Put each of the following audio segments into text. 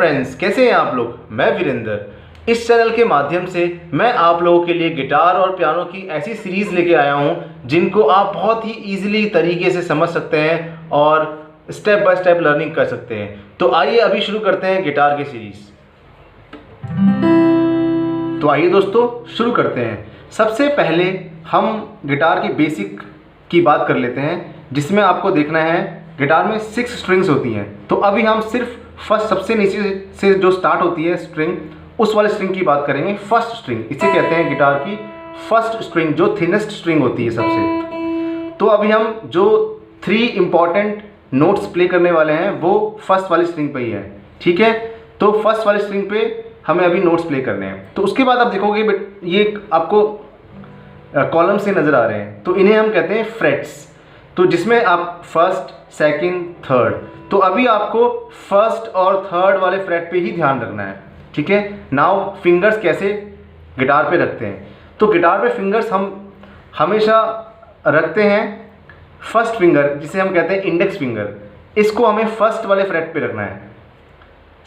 Friends, कैसे हैं आप लोग। मैं वीरेंद्र। इस चैनल के माध्यम से मैं आप लोगों के लिए गिटार और पियानो की ऐसी सीरीज़ लेके आया हूं जिनको आप बहुत ही ईजिली तरीके से समझ सकते हैं और स्टेप बाय स्टेप लर्निंग कर सकते हैं। तो आइए अभी शुरू करते हैं गिटार की सीरीज़। तो आइए दोस्तों शुरू करते हैं। सबसे पहले हम गिटार की बेसिक की बात कर लेते हैं, जिसमें आपको देखना है गिटार में 6 स्ट्रिंग्स होती हैं। तो अभी हम सिर्फ फर्स्ट सबसे नीचे से जो स्टार्ट होती है स्ट्रिंग, उस वाले स्ट्रिंग की बात करेंगे। फर्स्ट स्ट्रिंग, इसे कहते हैं गिटार की फर्स्ट स्ट्रिंग, जो थिनेस्ट स्ट्रिंग होती है सबसे। तो अभी हम जो 3 इंपॉर्टेंट नोट्स प्ले करने वाले हैं वो फर्स्ट वाली स्ट्रिंग पे ही है, ठीक है। तो फर्स्ट वाली स्ट्रिंग पे हमें अभी नोट्स प्ले करने हैं। तो उसके बाद आप देखोगे ये आपको कॉलम से नज़र आ रहे हैं, तो इन्हें हम कहते हैं फ्रेट्स। तो जिसमें आप फर्स्ट, सेकंड, थर्ड, तो अभी आपको फर्स्ट और थर्ड वाले फ्रेट पे ही ध्यान रखना है, ठीक है। नाउ फिंगर्स कैसे गिटार पे रखते हैं। तो गिटार पे फिंगर्स हम हमेशा रखते हैं फर्स्ट फिंगर, जिसे हम कहते हैं इंडेक्स फिंगर, इसको हमें फर्स्ट वाले फ्रेट पे रखना है।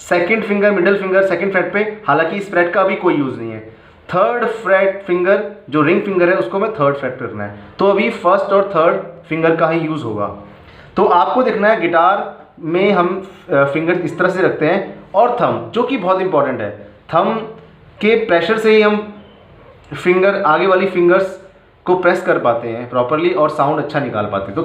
Second finger, middle finger second freight पे, हालांकि इस फ्रेट का अभी कोई यूज़ नहीं है। थर्ड फ्रेट फिंगर जो रिंग फिंगर है उसको हमें थर्ड फ्रेट पे रखना है। तो अभी फर्स्ट और थर्ड फिंगर का ही यूज़ होगा। तो आपको देखना है गिटार में हम फिंगर इस तरह से रखते हैं, और थंब जो कि बहुत इंपॉर्टेंट है, थंब के प्रेशर से ही हम फिंगर आगे वाली फिंगर्स को प्रेस कर पाते हैं प्रॉपरली और साउंड अच्छा निकाल पाते हैं। तो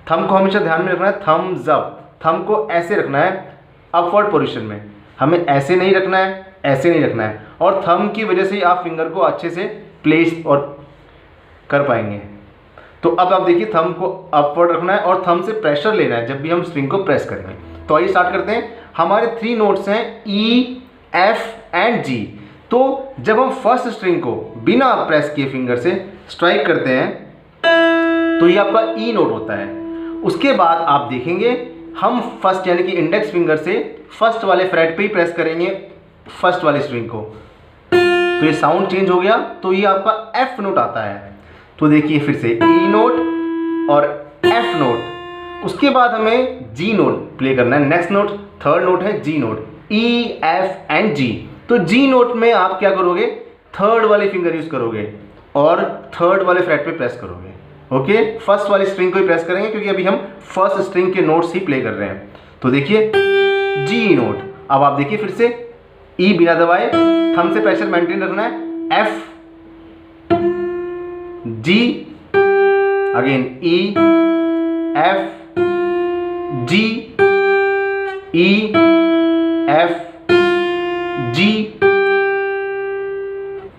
थंब को हमेशा ध्यान में रखना है। थम्स अप, थंब को ऐसे रखना है अपवर्ड पोजीशन में, हमें ऐसे नहीं रखना है, ऐसे नहीं रखना है। और थंब की वजह से ही आप फिंगर को अच्छे से प्लेस और कर पाएंगे। तो अब आप देखिए, थंब को अपवर्ड रखना है और थंब से प्रेशर लेना है जब भी हम स्ट्रिंग को प्रेस करेंगे। तो आइए स्टार्ट करते हैं। हमारे 3 नोट्स हैं ई, एफ एंड जी। तो जब हम फर्स्ट स्ट्रिंग को बिना प्रेस किए फिंगर से स्ट्राइक करते हैं तो ये आपका ई नोट होता है। उसके बाद आप देखेंगे हम फर्स्ट यानी कि इंडेक्स फिंगर से फर्स्ट वाले फ्रेट पे ही प्रेस करेंगे फर्स्ट वाली स्ट्रिंग को, तो ये साउंड चेंज हो गया, तो ये आपका एफ नोट आता है। तो देखिए फिर से ई नोट और एफ नोट। उसके बाद हमें जी नोट प्ले करना है। नेक्स्ट नोट, थर्ड नोट है जी नोट, ई, एफ एंड जी। तो जी नोट में आप क्या करोगे, थर्ड वाली फिंगर यूज करोगे और थर्ड वाले फ्रेट पे प्रेस करोगे। ओके, फर्स्ट वाली स्ट्रिंग को ही प्रेस करेंगे क्योंकि अभी हम फर्स्ट स्ट्रिंग के नोट्स ही प्ले कर रहे हैं। तो देखिए जी नोट। अब आप देखिए फिर से ई बिना दबाए, थंब से प्रेशर मेंटेन रखना है, एफ, जी, अगेन ई, एफ, जी, ई, एफ, जी।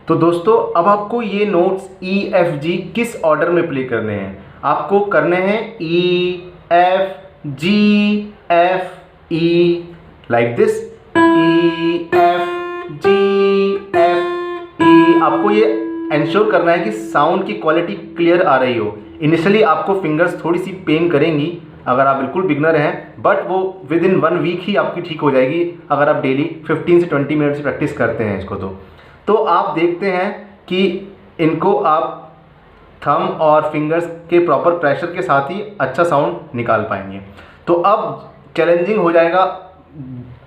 तो दोस्तों अब आपको ये नोट्स ई, एफ, जी किस ऑर्डर में प्ले करने हैं। आपको करने हैं E, F, G, F, E, like this, E, F, G, F, E. आपको ये इंश्योर करना है कि साउंड की क्वालिटी क्लियर आ रही हो। इनिशियली आपको फिंगर्स थोड़ी सी पेन करेंगी अगर आप बिल्कुल बिगनर हैं, बट वो विद इन 1 वीक ही आपकी ठीक हो जाएगी अगर आप डेली 15 से 20 मिनट से प्रैक्टिस करते हैं इसको। तो आप देखते हैं कि इनको आप थंब और फिंगर्स के प्रॉपर प्रेशर के साथ ही अच्छा साउंड निकाल पाएंगे। तो अब चैलेंजिंग हो जाएगा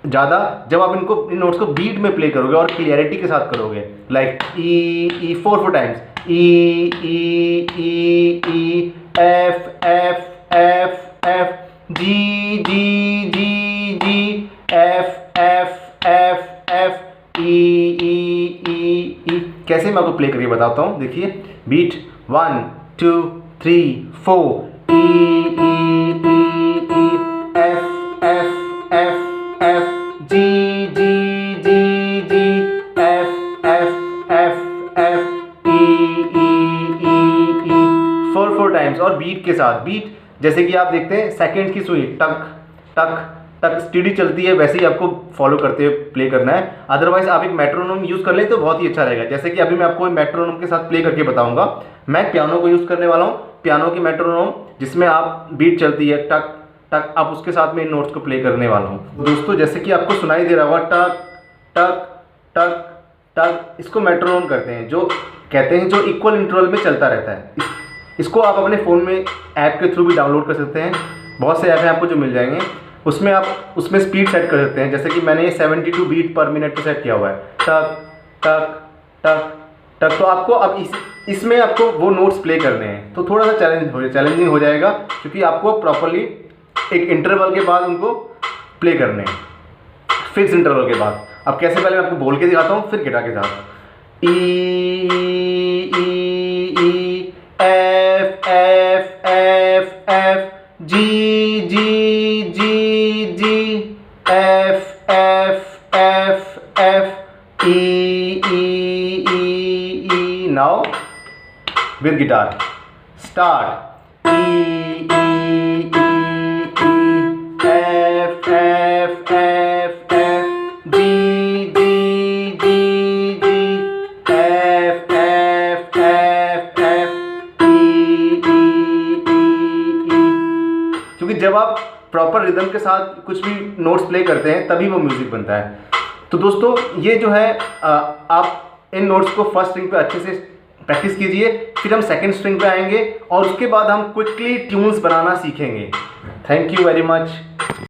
ज़्यादा जब आप इन नोट्स को बीट में प्ले करोगे और क्लियरिटी के साथ करोगे, लाइक ई, 4 टाइम्स, ई, E, E, E, F, F, F, F, G, G, G, G, F, F, F, F, E, E, E, ई। कैसे मैं आपको प्ले करके बताता हूँ। देखिए बीट 1 2 3 4, ई, E, E, E, F, F, F, F, G, G, G, G, F, F, F, F, E, E, E, ई, 4 times और beat के साथ। बीट जैसे कि आप देखते हैं सेकंड की सुई टक टक टक स्टीडी चलती है, वैसे ही आपको फॉलो करते हुए प्ले करना है। अदरवाइज आप एक मेट्रोनोम यूज़ कर लें तो बहुत ही अच्छा रहेगा। जैसे कि अभी मैं आपको मेट्रोनोम के साथ प्ले करके बताऊंगा। मैं पियानो को यूज़ करने वाला हूँ, पियानो की मेट्रोनोम, जिसमें आप बीट चलती है टक टक, आप उसके साथ में इन नोट्स को प्ले करने वाला हूँ। दोस्तों जैसे कि आपको सुनाई दे रहा होगा टक टक टक टक, इसको मेट्रोनोम करते हैं, जो कहते हैं जो इक्वल इंटरवल में चलता रहता है। इसको आप अपने फ़ोन में ऐप के थ्रू भी डाउनलोड कर सकते हैं। बहुत से ऐप हैं आपको जो मिल जाएंगे। उसमें आप उसमें स्पीड सेट कर सकते हैं, जैसे कि मैंने ये 72 बीट पर मिनट पे सेट किया हुआ है, टक टक टक टक। तो आपको अब इसमें आपको वो नोट्स प्ले करने हैं, तो थोड़ा सा चैलेंजिंग हो जाएगा, क्योंकि आपको प्रॉपरली एक इंटरवल के बाद उनको प्ले करने हैं, फिक्स इंटरवल के बाद। अब कैसे, पहले मैं आपको बोल के दिखाता हूँ, फिर गिटार के साथ। E F F F F, G G G G, F F F F, E E E. Now with guitar, start. E E F F F F, G G G G, F F F F, E E E. क्योंकि जब आप proper rhythm के साथ कुछ भी notes play करते हैं तभी वो म्यूज़िक बनता है। तो दोस्तों ये जो है आप इन नोट्स को फर्स्ट स्ट्रिंग पे अच्छे से प्रैक्टिस कीजिए, फिर हम सेकंड स्ट्रिंग पे आएंगे और उसके बाद हम क्विकली ट्यून्स बनाना सीखेंगे। Thank you very much.